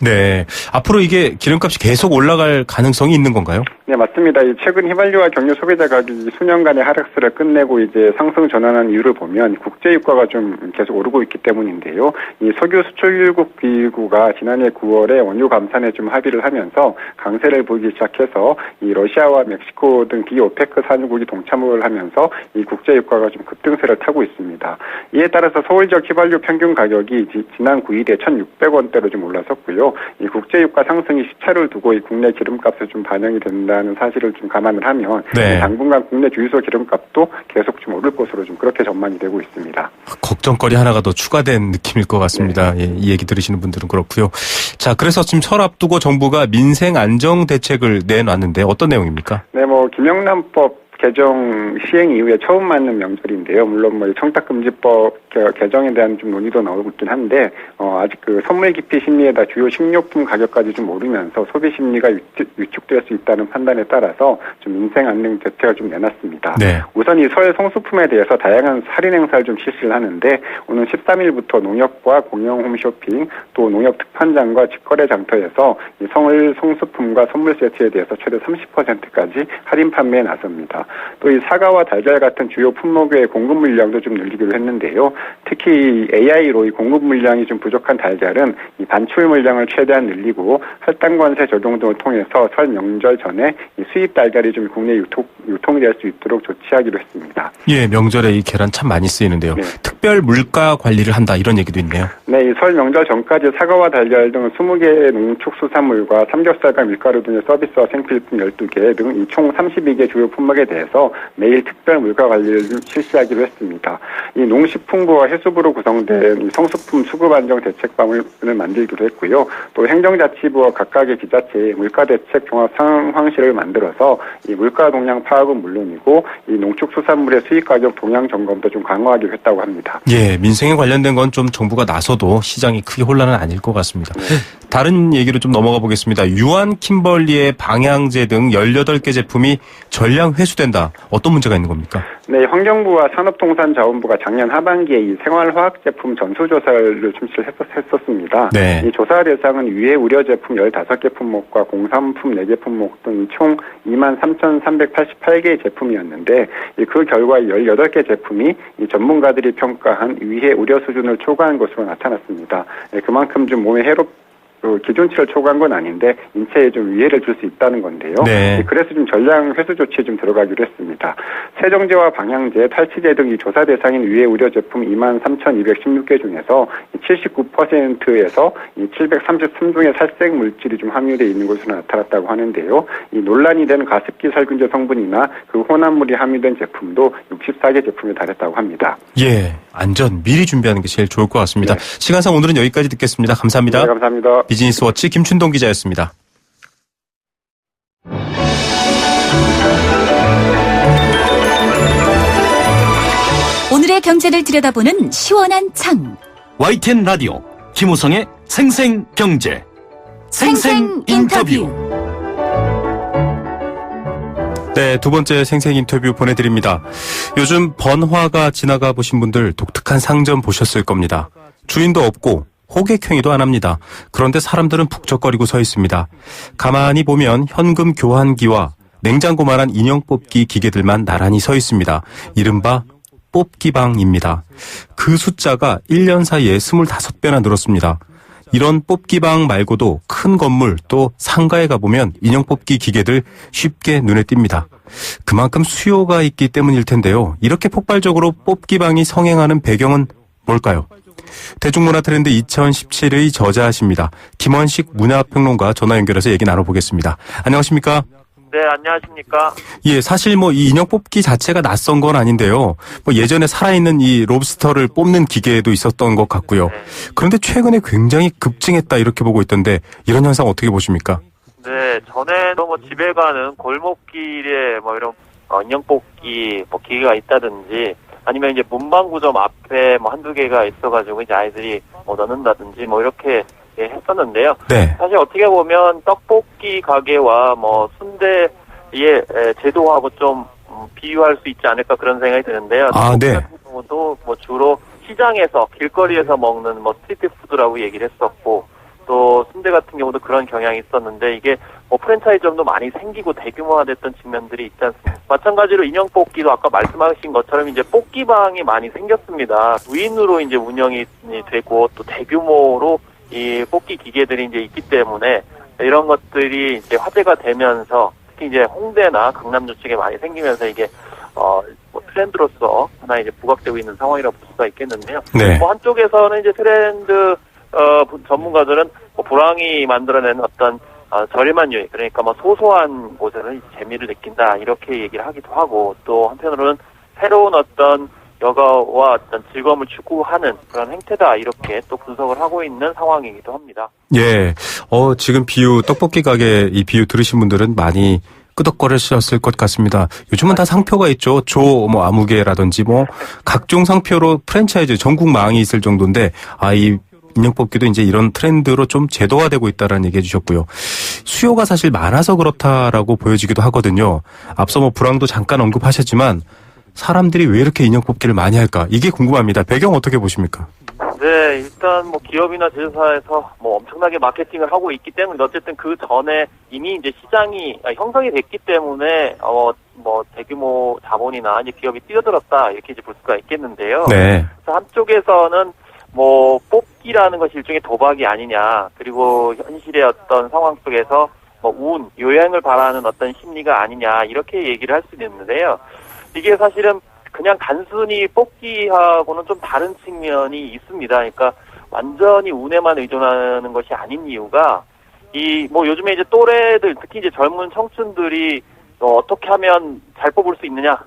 네. 앞으로 이게 기름값이 계속 올라갈 가능성이 있는 건가요? 네, 맞습니다. 최근 휘발유와 경유 소비자 가격이 수년간의 하락세를 끝내고 이제 상승 전환한 이유를 보면 국제유가가 좀 계속 오르고 있기 때문인데요. 이 석유 수출국 기구가 지난해 9월에 원유 감산에 좀 합의를 하면서 강세를 보이기 시작해서 이 러시아와 멕시코 등 비오페크 산유국이 동참을 하면서 이 국제유가가 좀 급등세를 타고 있습니다. 이에 따라서 서울 지역 휘발유 평균 가격이 지난 9일에 1,600원대로 좀 올라섰고요. 이 국제유가 상승이 시차를 두고 이 국내 기름값에 좀 반영이 된다는 사실을 좀 감안을 하면 네. 당분간 국내 주유소 기름값도 계속 좀 오를 것으로 좀 그렇게 전망이 되고 있습니다. 걱정거리 하나가 더 추가된 느낌일 것 같습니다. 예, 이 얘기 들으시는 분들은 그렇고요. 자, 그래서 지금 설 앞두고 정부가 민생 안정 대책을 내놨는데 어떤 내용입니까? 네, 김영란법 개정 시행 이후에 처음 맞는 명절인데요. 물론 청탁금지법 개정에 대한 좀 논의도 나오고 있긴 한데 아직 그 선물 기피 심리에다 주요 식료품 가격까지 좀 오르면서 소비 심리가 위축될 수 있다는 판단에 따라서 좀 민생 안정 대책을 좀 내놨습니다. 네. 우선 이 설 성수품에 대해서 다양한 할인 행사를 좀 실시를 하는데 오는 13일부터 농협과 공영 홈쇼핑 또 농협 특판장과 직거래 장터에서 이 설 성수품과 선물 세트에 대해서 최대 30%까지 할인 판매에 나섭니다. 또 이 사과와 달걀 같은 주요 품목의 공급 물량도 좀 늘리기로 했는데요. 특히 AI로 이 공급 물량이 좀 부족한 달걀은 이 반출 물량을 최대한 늘리고 할당 관세 적용 등을 통해서 설 명절 전에 이 수입 달걀이 좀 국내 유통이 될 수 있도록 조치하기로 했습니다. 예, 명절에 이 계란 참 많이 쓰이는데요. 네. 특별 물가 관리를 한다 이런 얘기도 있네요. 네, 이 설 명절 전까지 사과와 달걀 등 20개의 농축수산물과 삼겹살과 밀가루 등의 서비스와 생필품 12개 등 이 총 32개 주요 품목에 대해서 매일 특별 물가 관리를 실시하기로 했습니다. 이 농식품부와 해수부로 구성된 이 성수품 수급 안정 대책방을 만들기로 했고요. 또 행정자치부와 각각의 지자체의 물가대책 종합 상황실을 만들어서 이 물가 동향 파악은 물론이고 이 농축수산물의 수입 가격 동향 점검도 좀 강화하기로 했다고 합니다. 예, 민생에 관련된 건 좀 정부가 나서도 시장이 크게 혼란은 아닐 것 같습니다. 네. 다른 얘기로 좀 넘어가 보겠습니다. 유한 킴벌리의 방향제 등 18개 제품이 전량 회수된다. 어떤 문제가 있는 겁니까? 네, 환경부와 산업통상자원부가 작년 하반기에 이 생활화학 제품 전수조사를 실시했었습니다. 네. 이 조사 대상은 유해 우려 제품 15개 품목과 공산품 4개 품목 등 총 23,388개의 제품이었는데 그 결과 18개 제품이 이 전문가들이 평가한 위해 우려 수준을 초과한 것으로 나타났습니다. 그만큼 좀 몸에 기준치를 초과한 건 아닌데 인체에 좀 위해를 줄 수 있다는 건데요. 네. 그래서 좀 전량 회수 조치에 좀 들어가기로 했습니다. 세정제와 방향제, 탈취제 등 이 조사 대상인 위해 우려 제품 23,216개 중에서 79%에서 733종의 살색 물질이 좀 함유되어 있는 것으로 나타났다고 하는데요. 이 논란이 된 가습기 살균제 성분이나 그 혼합물이 함유된 제품도 64개 제품에 달했다고 합니다. 예, 안전 미리 준비하는 게 제일 좋을 것 같습니다. 네. 시간상 오늘은 여기까지 듣겠습니다. 감사합니다. 네, 감사합니다. 비즈니스워치 김춘동 기자였습니다. 오늘의 경제를 들여다보는 시원한 창. YTN 라디오 김우성의 생생경제 생생 인터뷰. 네, 두 번째 생생 인터뷰 보내드립니다. 요즘 번화가 지나가 보신 분들 독특한 상점 보셨을 겁니다. 주인도 없고 호객행위도 안 합니다. 그런데 사람들은 북적거리고 서 있습니다. 가만히 보면 현금 교환기와 냉장고만한 인형 뽑기 기계들만 나란히 서 있습니다. 이른바 뽑기방입니다. 그 숫자가 1년 사이에 25배나 늘었습니다. 이런 뽑기방 말고도 큰 건물 또 상가에 가보면 인형 뽑기 기계들 쉽게 눈에 띕니다. 그만큼 수요가 있기 때문일 텐데요. 이렇게 폭발적으로 뽑기방이 성행하는 배경은 뭘까요? 대중문화 트렌드 2017의 저자이십니다. 김원식 문화평론가 전화 연결해서 얘기 나눠보겠습니다. 안녕하십니까? 네, 안녕하십니까? 예, 사실 이 인형 뽑기 자체가 낯선 건 아닌데요. 예전에 살아있는 이 롭스터를 뽑는 기계도 있었던 것 같고요. 네. 그런데 최근에 굉장히 급증했다 이렇게 보고 있던데 이런 현상 어떻게 보십니까? 네, 전에도 집에 가는 골목길에 이런 인형 뽑기 기계가 있다든지 아니면 이제 문방구점 앞에 한두 개가 있어가지고 이제 아이들이 넣는다든지 이렇게 했었는데요. 네. 사실 어떻게 보면 떡볶이 가게와 순대의 제도하고 좀 비유할 수 있지 않을까 그런 생각이 드는데요. 아, 네. 같은 경우도 주로 시장에서 길거리에서 먹는 스트리트 푸드라고 얘기를 했었고 또 순대 같은 경우도 그런 경향이 있었는데 이게 프랜차이즈점도 많이 생기고 대규모화됐던 측면들이 있지 않습니까? 마찬가지로 인형 뽑기도 아까 말씀하신 것처럼 이제 뽑기방이 많이 생겼습니다. 무인으로 이제 운영이 되고 또 대규모로 이 뽑기 기계들이 이제 있기 때문에 이런 것들이 이제 화제가 되면서 특히 이제 홍대나 강남주 쪽에 많이 생기면서 이게 트렌드로서 하나 이제 부각되고 있는 상황이라고 볼 수가 있겠는데요. 네. 한쪽에서는 이제 트렌드 전문가들은 불황이 만들어낸 어떤 저렴한 유행, 그러니까 소소한 곳에는 재미를 느낀다 이렇게 얘기를 하기도 하고 또 한편으로는 새로운 어떤 여가와 어떤 즐거움을 추구하는 그런 행태다 이렇게 또 분석을 하고 있는 상황이기도 합니다. 예, 지금 떡볶이 가게 이 비유 들으신 분들은 많이 끄덕거리셨을 것 같습니다. 요즘은 다 상표가 있죠. 아무개라든지 각종 상표로 프랜차이즈 전국망이 있을 정도인데 이 인형 뽑기도 이제 이런 트렌드로 좀 제도화되고 있다라는 얘기 해주셨고요. 수요가 사실 많아서 그렇다라고 보여지기도 하거든요. 앞서 불황도 잠깐 언급하셨지만 사람들이 왜 이렇게 인형 뽑기를 많이 할까? 이게 궁금합니다. 배경 어떻게 보십니까? 네, 일단 기업이나 제조사에서 엄청나게 마케팅을 하고 있기 때문에 어쨌든 그 전에 이미 이제 시장이 형성이 됐기 때문에 대규모 자본이나 이제 기업이 뛰어들었다 이렇게 이제 볼 수가 있겠는데요. 네. 그래서 한쪽에서는 뽑기라는 것이 일종의 도박이 아니냐, 그리고 현실의 어떤 상황 속에서 요행을 바라는 어떤 심리가 아니냐 이렇게 얘기를 할 수도 있는데요. 이게 사실은 그냥 단순히 뽑기하고는 좀 다른 측면이 있습니다. 그러니까 완전히 운에만 의존하는 것이 아닌 이유가 요즘에 이제 또래들, 특히 이제 젊은 청춘들이 어떻게 하면 잘 뽑을 수 있느냐,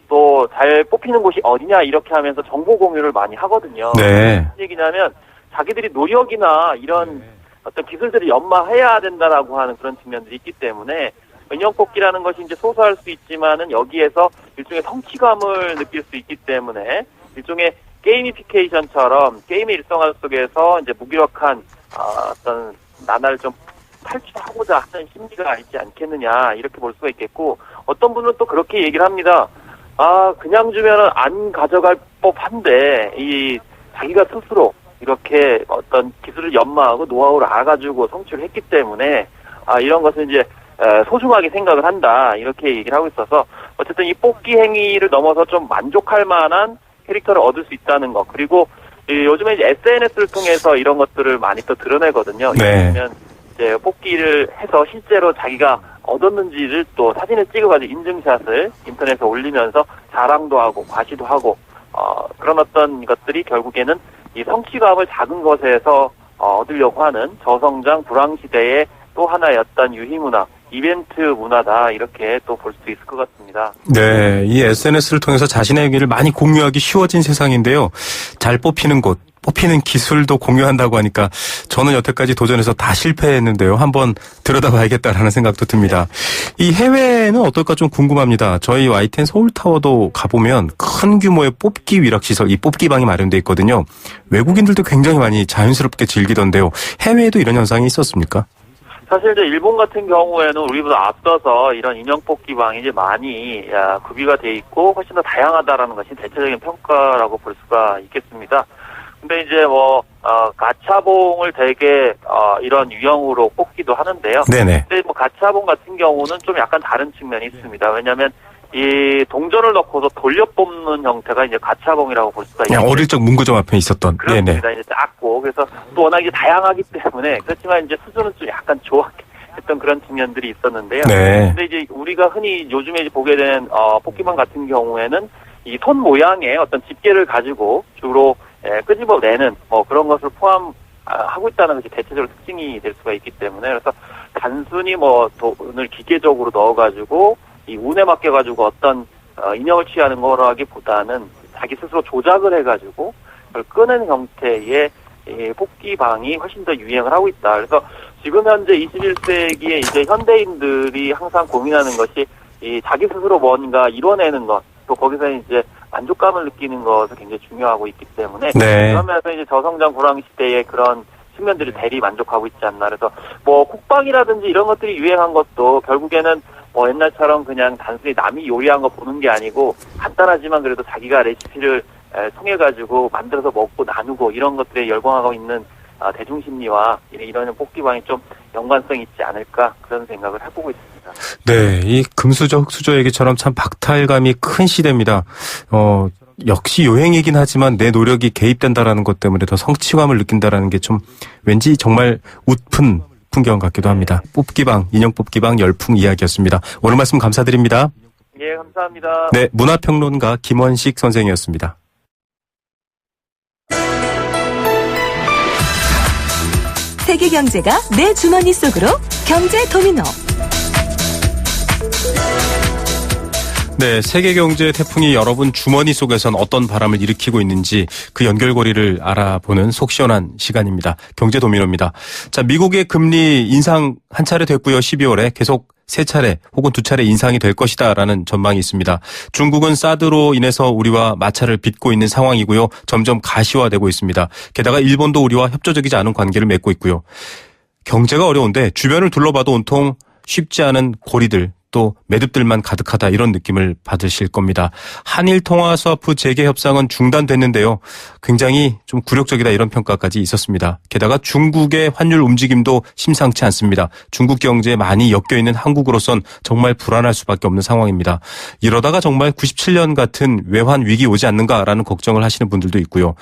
또 잘 뽑히는 곳이 어디냐 이렇게 하면서 정보 공유를 많이 하거든요. 네. 무슨 얘기냐면 자기들이 노력이나 이런 어떤 기술들을 연마해야 된다라고 하는 그런 측면들이 있기 때문에 인형 뽑기라는 것이 이제 소소할 수 있지만은 여기에서 일종의 성취감을 느낄 수 있기 때문에 일종의 게이미피케이션처럼 게임의 일상화 속에서 이제 무기력한 어떤 나날을 좀 탈출하고자 하는 심리가 있지 않겠느냐 이렇게 볼 수가 있겠고, 어떤 분은 또 그렇게 얘기를 합니다. 그냥 주면은 안 가져갈 법한데 자기가 스스로 이렇게 어떤 기술을 연마하고 노하우를 알아가지고 성취를 했기 때문에 이런 것을 이제 소중하게 생각을 한다 이렇게 얘기를 하고 있어서 어쨌든 이 뽑기 행위를 넘어서 좀 만족할 만한 캐릭터를 얻을 수 있다는 것, 그리고 요즘에 이제 SNS를 통해서 이런 것들을 많이 또 드러내거든요. 네. 그러면 이제 뽑기를 해서 실제로 자기가 얻었는지를 또 사진을 찍어가지고 인증샷을 인터넷에 올리면서 자랑도 하고 과시도 하고 그런 어떤 것들이 결국에는 이 성취감을 작은 것에서 얻으려고 하는 저성장 불황 시대의 또 하나의 어떤 유희문화, 이벤트 문화다 이렇게 또 볼 수 있을 것 같습니다. 네, 이 SNS를 통해서 자신의 얘기를 많이 공유하기 쉬워진 세상인데요. 잘 뽑히는 곳, 뽑히는 기술도 공유한다고 하니까 저는 여태까지 도전해서 다 실패했는데요. 한번 들여다봐야겠다라는 생각도 듭니다. 이 해외는 어떨까 좀 궁금합니다. 저희 YTN 서울타워도 가보면 큰 규모의 뽑기 위락시설, 이 뽑기방이 마련돼 있거든요. 외국인들도 굉장히 많이 자연스럽게 즐기던데요. 해외에도 이런 현상이 있었습니까? 사실 이제 일본 같은 경우에는 우리보다 앞서서 이런 인형 뽑기방이 이제 많이 구비가 돼 있고 훨씬 더 다양하다라는 것이 대체적인 평가라고 볼 수가 있겠습니다. 근데 이제 가차봉을 되게 이런 유형으로 뽑기도 하는데요. 네네. 근데 가차봉 같은 경우는 좀 약간 다른 측면이 있습니다. 왜냐하면 이 동전을 넣고서 돌려 뽑는 형태가 이제 가차봉이라고 볼 수가 있습니다. 어릴 적 문구점 앞에 있었던. 네네. 그렇습니다. 이제 작고 그래서 또 워낙 이제 다양하기 때문에 그렇지만 이제 수준은 좀 약간 조악했던 그런 측면들이 있었는데요. 네. 근데 이제 우리가 흔히 요즘에 이제 보게 되는 포켓몬 같은 경우에는 이 손 모양의 어떤 집게를 가지고 주로 끄집어내는 그런 것을 포함하고 있다는 것이 대체적으로 특징이 될 수가 있기 때문에 그래서 단순히 돈을 기계적으로 넣어가지고 이 운에 맡겨가지고 어떤 인형을 취하는 거라기보다는 자기 스스로 조작을 해가지고 그걸 끄는 형태의 뽑기방이 훨씬 더 유행을 하고 있다. 그래서 지금 현재 21세기에 이제 현대인들이 항상 고민하는 것이 이 자기 스스로 뭔가 이뤄내는 것, 또 거기서 이제 만족감을 느끼는 것을 굉장히 중요하고 있기 때문에 네. 그러면서 이제 저성장 불황 시대의 그런 측면들이 대리 만족하고 있지 않나. 그래서 국방이라든지 이런 것들이 유행한 것도 결국에는 옛날처럼 그냥 단순히 남이 요리한 거 보는 게 아니고 간단하지만 그래도 자기가 레시피를 통해 가지고 만들어서 먹고 나누고 이런 것들에 열광하고 있는 대중심리와 이런 뽑기방이 좀 연관성이 있지 않을까 그런 생각을 해보고 있습니다. 네, 이 금수저 흑수저 얘기처럼 참 박탈감이 큰 시대입니다. 역시 요행이긴 하지만 내 노력이 개입된다라는 것 때문에 더 성취감을 느낀다라는 게 좀 왠지 정말 웃픈 풍경 같기도 합니다. 뽑기방, 인형 뽑기방 열풍 이야기였습니다. 오늘 말씀 감사드립니다. 예, 감사합니다. 네, 문화평론가 김원식 선생이었습니다. 세계 경제가 내 주머니 속으로 경제 도미노. 네, 세계 경제 태풍이 여러분 주머니 속에선 어떤 바람을 일으키고 있는지 그 연결고리를 알아보는 속 시원한 시간입니다. 경제 도미노입니다. 자, 미국의 금리 인상 한 차례 됐고요. 12월에 계속 세 차례 혹은 두 차례 인상이 될 것이다라는 전망이 있습니다. 중국은 사드로 인해서 우리와 마찰을 빚고 있는 상황이고요. 점점 가시화되고 있습니다. 게다가 일본도 우리와 협조적이지 않은 관계를 맺고 있고요. 경제가 어려운데 주변을 둘러봐도 온통 쉽지 않은 고리들 또 매듭들만 가득하다 이런 느낌을 받으실 겁니다. 한일 통화 스와프 재개 협상은 중단됐는데요. 굉장히 좀 굴욕적이다 이런 평가까지 있었습니다. 게다가 중국의 환율 움직임도 심상치 않습니다. 중국 경제에 많이 엮여있는 한국으로선 정말 불안할 수밖에 없는 상황입니다. 이러다가 정말 97년 같은 외환 위기 오지 않는가라는 걱정을 하시는 분들도 있고요.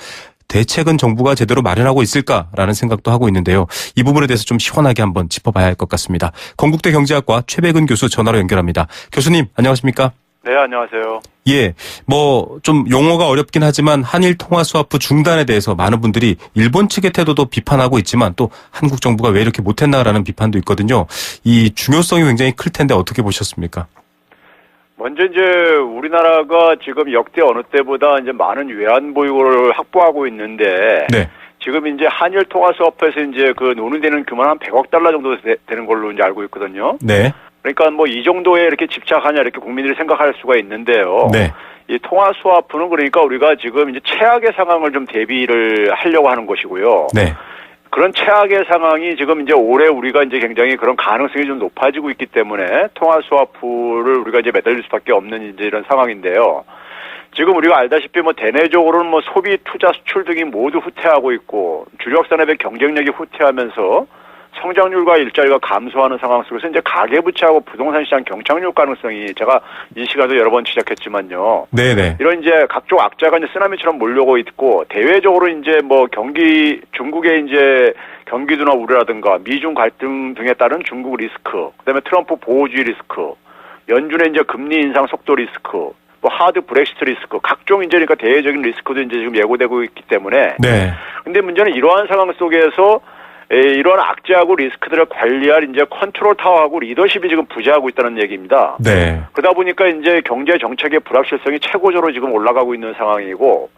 대책은 정부가 제대로 마련하고 있을까라는 생각도 하고 있는데요. 이 부분에 대해서 좀 시원하게 한번 짚어봐야 할 것 같습니다. 건국대 경제학과 최백은 교수 전화로 연결합니다. 교수님 안녕하십니까? 네, 안녕하세요. 예, 좀 용어가 어렵긴 하지만 한일 통화 스와프 중단에 대해서 많은 분들이 일본 측의 태도도 비판하고 있지만 또 한국 정부가 왜 이렇게 못했나라는 비판도 있거든요. 이 중요성이 굉장히 클 텐데 어떻게 보셨습니까? 먼저 이제 우리나라가 지금 역대 어느 때보다 이제 많은 외환 보유고를 확보하고 있는데 네. 지금 이제 한일 통화 스와프에서 이제 그 논의되는 규모는 한 100억 달러 정도 되는 걸로 이제 알고 있거든요. 네. 그러니까 이 정도에 이렇게 집착하냐 이렇게 국민들이 생각할 수가 있는데요. 네. 이 통화 스와프는 그러니까 우리가 지금 이제 최악의 상황을 좀 대비를 하려고 하는 것이고요. 네. 그런 최악의 상황이 지금 이제 올해 우리가 이제 굉장히 그런 가능성이 좀 높아지고 있기 때문에 통화 스와프를 우리가 이제 매달릴 수밖에 없는 이제 이런 상황인데요. 지금 우리가 알다시피 대내적으로는 소비, 투자, 수출 등이 모두 후퇴하고 있고 주력 산업의 경쟁력이 후퇴하면서 성장률과 일자리가 감소하는 상황 속에서 이제 가계부채하고 부동산 시장 경착륙 가능성이 제가 이 시간에도 여러 번 지적했지만요. 네네. 이런 이제 각종 악재가 이제 쓰나미처럼 몰려오고 있고 대외적으로 이제 중국의 이제 경기도나 우려라든가 미중 갈등 등에 따른 중국 리스크, 그다음에 트럼프 보호주의 리스크, 연준의 이제 금리 인상 속도 리스크, 하드 브렉시트 리스크, 각종 이제 그러니까 대외적인 리스크도 이제 지금 예고되고 있기 때문에. 네. 근데 문제는 이러한 상황 속에서 이런 악재하고 리스크들을 관리할 이제 컨트롤 타워하고 리더십이 지금 부재하고 있다는 얘기입니다. 네. 그러다 보니까 이제 경제 정책의 불확실성이 최고조로 지금 올라가고 있는 상황이고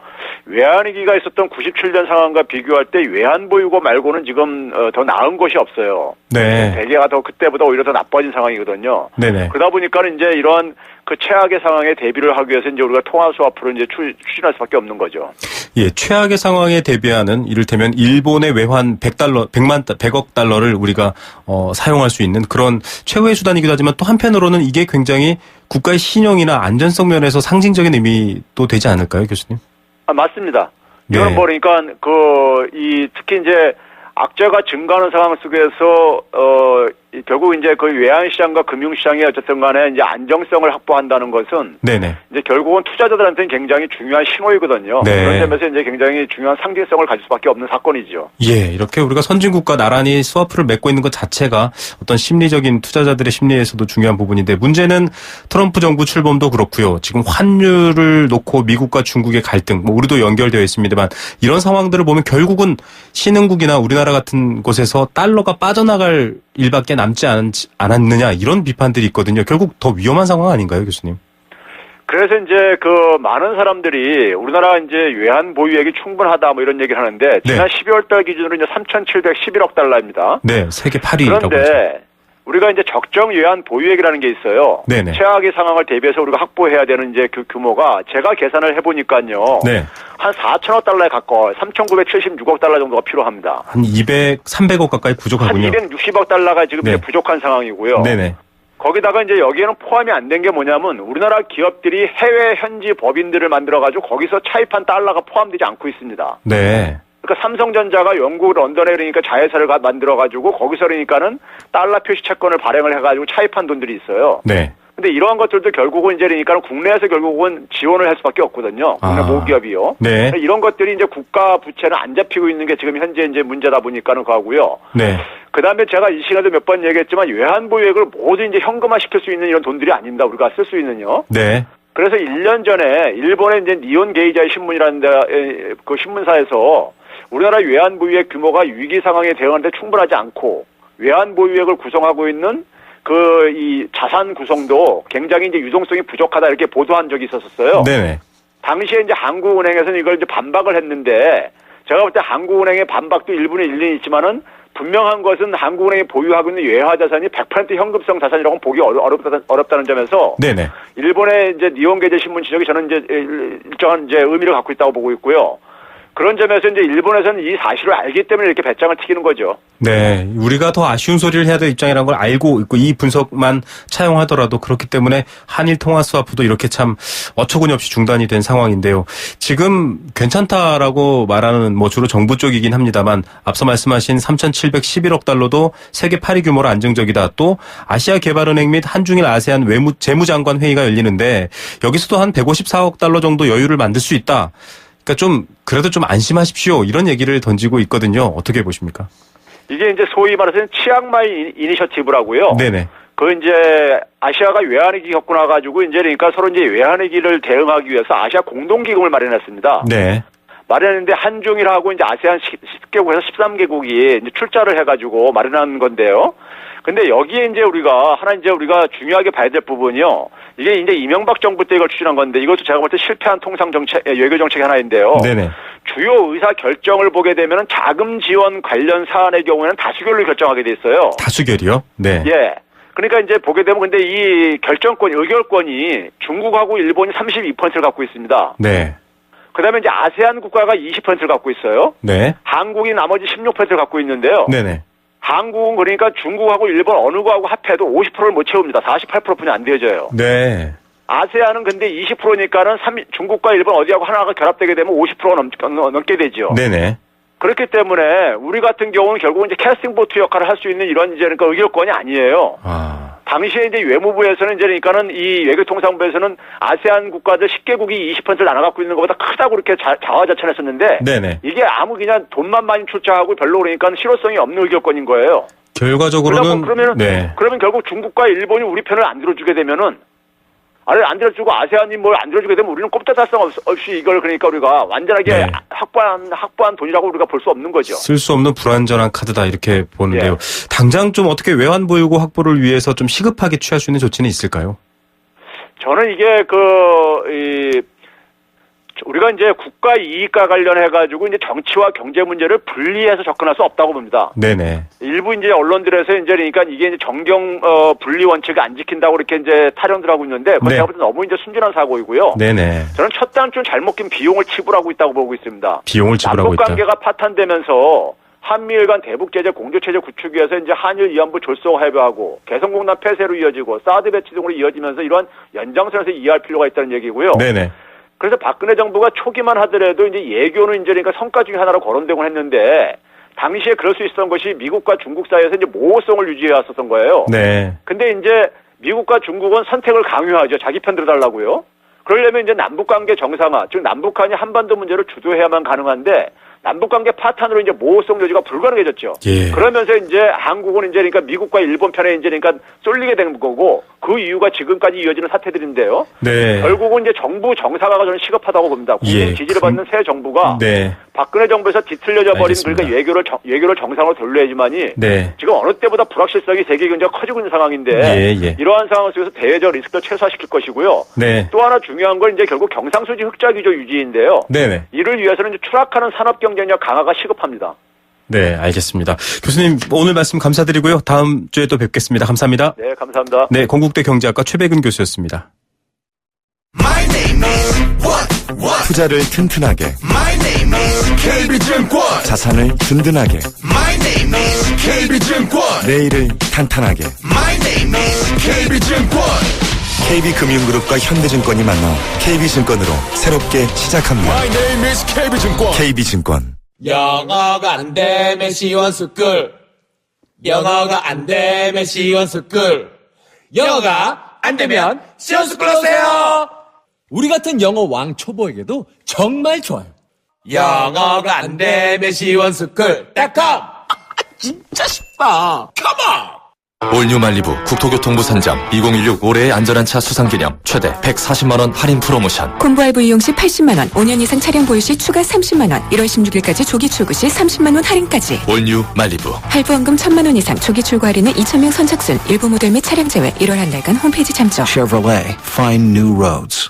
외환위기가 있었던 97년 상황과 비교할 때 외환 보유고 말고는 지금 더 나은 것이 없어요. 네. 대개가 더 그때보다 오히려 더 나빠진 상황이거든요. 네네. 그러다 보니까 이제 이런 그 최악의 상황에 대비를 하기 위해서 이제 우리가 통화 스와프를 이제 추진할 수밖에 없는 거죠. 예, 최악의 상황에 대비하는 이를테면 일본의 외환 100억 달러를 우리가 사용할 수 있는 그런 최후의 수단이기도 하지만 또 한편으로는 이게 굉장히 국가의 신용이나 안전성 면에서 상징적인 의미도 되지 않을까요, 교수님? 맞습니다. 네. 이건 그러니까 특히 이제 악재가 증가하는 상황 속에서 결국 이제 그 외환시장과 금융시장의 어쨌든 간에 이제 안정성을 확보한다는 것은 네네. 이제 결국은 투자자들한테는 굉장히 중요한 신호이거든요. 네. 그런 점에서 이제 굉장히 중요한 상징성을 가질 수밖에 없는 사건이죠. 예, 이렇게 우리가 선진국과 나란히 스와프를 맺고 있는 것 자체가 어떤 심리적인 투자자들의 심리에서도 중요한 부분인데 문제는 트럼프 정부 출범도 그렇고요. 지금 환율을 놓고 미국과 중국의 갈등, 뭐 우리도 연결되어 있습니다만 이런 상황들을 보면 결국은 신흥국이나 우리나라 같은 곳에서 달러가 빠져나갈 일밖에 남지 않았느냐 이런 비판들이 있거든요. 결국 더 위험한 상황 아닌가요, 교수님? 그래서 이제 그 많은 사람들이 우리나라 이제 외환 보유액이 충분하다 뭐 이런 얘기를 하는데 지난 12월 달 기준으로 이제 3,711억 달러입니다. 네, 세계 8위라고. 그런데 우리가 이제 적정 외환 보유액이라는 게 있어요. 네네. 최악의 상황을 대비해서 우리가 확보해야 되는 이제 그 규모가 제가 계산을 해보니까요. 네. 한 4천억 달러에 가까워요. 3,976억 달러 정도가 필요합니다. 한 300억 가까이 부족하군요. 한 260억 달러가 지금 이제 부족한 상황이고요. 네네. 거기다가 이제 여기에는 포함이 안 된 게 뭐냐면 우리나라 기업들이 해외 현지 법인들을 만들어가지고 거기서 차입한 달러가 포함되지 않고 있습니다. 네. 그러니까 삼성전자가 영국 런던에 그러니까 자회사를 만들어가지고 거기서 그러니까는 달러 표시 채권을 발행을 해가지고 차입한 돈들이 있어요. 네. 근데 이러한 것들도 결국은 이제 그러니까 국내에서 결국은 지원을 할 수밖에 없거든요. 국내 모기업이요. 네. 이런 것들이 이제 국가 부채는 안 잡히고 있는 게 지금 현재 이제 문제다 보니까는 그거고요. 네. 그 다음에 제가 이 시간에도 몇 번 얘기했지만 외환 보유액을 모두 이제 현금화 시킬 수 있는 이런 돈들이 아닙니다. 우리가 쓸 수 있는요. 네. 그래서 1년 전에 일본의 이제 니온 게이자이 신문이라는 그 신문사에서 우리나라 외환 보유액 규모가 위기 상황에 대응하는데 충분하지 않고 외환 보유액을 구성하고 있는 이 자산 구성도 굉장히 이제 유동성이 부족하다 이렇게 보도한 적이 있었어요. 네네. 당시에 이제 한국은행에서는 이걸 이제 반박을 했는데 제가 볼 때 한국은행의 반박도 일부는 일리는 있지만은 분명한 것은 한국은행이 보유하고 있는 외화 자산이 100% 현금성 자산이라고는 보기 어렵다는 점에서 네네. 일본의 이제 니혼게제 신문 지적이 저는 이제 일정한 이제 의미를 갖고 있다고 보고 있고요. 그런 점에서 이제 일본에서는 이 사실을 알기 때문에 이렇게 배짱을 튀기는 거죠. 네. 우리가 더 아쉬운 소리를 해야 될 입장이라는 걸 알고 있고 이 분석만 차용하더라도 그렇기 때문에 한일 통화 스와프도 이렇게 참 어처구니 없이 중단이 된 상황인데요. 지금 괜찮다라고 말하는 뭐 주로 정부 쪽이긴 합니다만 앞서 말씀하신 3,711억 달러도 세계 8위 규모로 안정적이다. 또 아시아개발은행 및 한중일 아세안 재무장관 회의가 열리는데 여기서도 한 154억 달러 정도 여유를 만들 수 있다. 그러니까 그래도 좀 안심하십시오. 이런 얘기를 던지고 있거든요. 어떻게 보십니까? 이게 이제 소위 말해서 치앙마이 이니셔티브라고요. 네네. 이제 아시아가 외환위기 겪고 나가지고 이제 그러니까 서로 이제 외환위기를 대응하기 위해서 아시아 공동기금을 마련했습니다. 네. 마련했는데 한중일하고 이제 아세안 10개국에서 13개국이 이제 출자를 해가지고 마련한 건데요. 근데 여기에 이제 우리가 중요하게 봐야 될 부분이요. 이게 이제 이명박 정부 때 이걸 추진한 건데 이것도 제가 볼 때 실패한 통상 정책, 외교 정책의 하나인데요. 네네. 주요 의사 결정을 보게 되면은 자금 지원 관련 사안의 경우에는 다수결로 결정하게 돼 있어요. 다수결이요? 네. 예. 그러니까 이제 보게 되면 근데 이 의결권이 중국하고 일본이 32%를 갖고 있습니다. 네. 그다음에 이제 아세안 국가가 20%를 갖고 있어요. 네. 한국이 나머지 16%를 갖고 있는데요. 네네. 한국은 그러니까 중국하고 일본 어느 거하고 합해도 50%를 못 채웁니다. 48%뿐이 안 되어져요. 네. 아세안은 근데 20%니까는 중국과 일본 어디하고 하나가 결합되게 되면 50%가 넘게 되죠. 네네. 그렇기 때문에 우리 같은 경우는 결국은 이제 캐스팅 보트 역할을 할 수 있는 이런 이제 그러니까 의결권이 아니에요. 당시에 이제 외무부에서는 이제 그러니까는 이 외교통상부에서는 아세안 국가들 10개국이 20%를 나눠 갖고 있는 것보다 크다고 이렇게 자화자찬했었는데 네네. 이게 아무 그냥 돈만 많이 출자하고 별로 그러니까 실효성이 없는 의결권인 거예요. 결과적으로는 그러면 결국 중국과 일본이 우리 편을 안 들어주게 되면은 안 들어주고 아세안이 뭘 안 들어주게 되면 우리는 꼼짝달싹 없이 이걸 그러니까 우리가 완전하게 확보한 돈이라고 우리가 볼 수 없는 거죠. 쓸 수 없는 불완전한 카드다 이렇게 보는데요. 당장 좀 어떻게 외환 보유고 확보를 위해서 좀 시급하게 취할 수 있는 조치는 있을까요? 저는 이게 우리가 이제 국가 이익과 관련해가지고 이제 정치와 경제 문제를 분리해서 접근할 수 없다고 봅니다. 네네. 일부 이제 언론들에서 이제 그러니까 이게 이제 정경 분리 원칙을 안 지킨다고 이렇게 이제 타령들 하고 있는데 그건 제가 볼 때 너무 이제 순진한 사고이고요. 네네. 저는 첫 단추는 잘못 낀 비용을 지불하고 있다고 보고 있습니다. 비용을 지불하고 있다. 남북 관계가 파탄되면서 한미일 간 대북제재 공조체제 구축 위해서 이제 한일 위안부 졸속 해부하고 개성공단 폐쇄로 이어지고 사드 배치 등으로 이어지면서 이런 연장선에서 이해할 필요가 있다는 얘기고요. 네네. 그래서 박근혜 정부가 초기만 하더라도 이제 예교는 이제 그러니까 성과 중에 하나로 거론되곤 했는데 당시에 그럴 수 있었던 것이 미국과 중국 사이에서 이제 모호성을 유지해 왔었던 거예요. 네. 근데 이제 미국과 중국은 선택을 강요하죠. 자기 편 들어달라고요. 그러려면 이제 남북관계 정상화, 즉 남북한이 한반도 문제를 주도해야만 가능한데 남북관계 파탄으로 이제 모호성 유지가 불가능해졌죠. 예. 그러면서 이제 한국은 이제 그러니까 미국과 일본 편에 이제 그러니까 쏠리게 된 거고 그 이유가 지금까지 이어지는 사태들인데요. 네. 결국은 이제 정부 정상화가 저는 시급하다고 봅니다. 국민 예. 지지를 받는 새 정부가 네. 박근혜 정부에서 뒤틀려져 버린 알겠습니다. 그러니까 외교를 정상으로 돌려야지만이 네. 지금 어느 때보다 불확실성이 세계 경제가 커지고 있는 상황인데 예. 이러한 상황 속에서 대외적 리스크를 최소화시킬 것이고요. 네. 또 하나 중요한 건 이제 결국 경상수지 흑자 규제 유지인데요. 네네. 이를 위해서는 이제 추락하는 산업 경쟁력 강화가 시급합니다. 네, 알겠습니다. 교수님 오늘 말씀 감사드리고요. 다음 주에 또 뵙겠습니다. 감사합니다. 네, 감사합니다. 네, 건국대 경제학과 최백은 교수였습니다. 투자를 튼튼하게, KB증권 자산을 든든하게, 내일을 탄탄하게. KB증권 KB금융그룹과 현대증권이 만나 KB증권으로 새롭게 시작합니다. KB증권 KB증권. 영어가 안 되면 시원스쿨 영어가 안 되면 시원스쿨 영어가 안 되면 시원스쿨 오세요. 우리 같은 영어 왕 초보에게도 정말 좋아요. 영어가 안 되면 시원스쿨.com 진짜 쉽다. 컴온. 올뉴 말리부 국토교통부 선정 2016 올해의 안전한 차 수상기념 최대 140만원 할인 프로모션. 콤보 할부 이용 시 80만원, 5년 이상 차량 보유 시 추가 30만원, 1월 16일까지 조기 출고 시 30만원 할인까지. 올뉴 말리부. 할부원금 1,000만원 이상, 조기 출고 할인은 2,000명 선착순, 일부 모델 및 차량 제외. 1월 한 달간 홈페이지 참조. Chevrolet. Find new roads.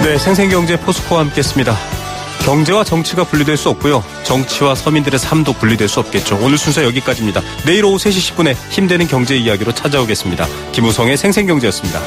네, 생생경제 포스코와 함께했습니다. 경제와 정치가 분리될 수 없고요. 정치와 서민들의 삶도 분리될 수 없겠죠. 오늘 순서 여기까지입니다. 내일 오후 3시 10분에 힘되는 경제 이야기로 찾아오겠습니다. 김우성의 생생경제였습니다.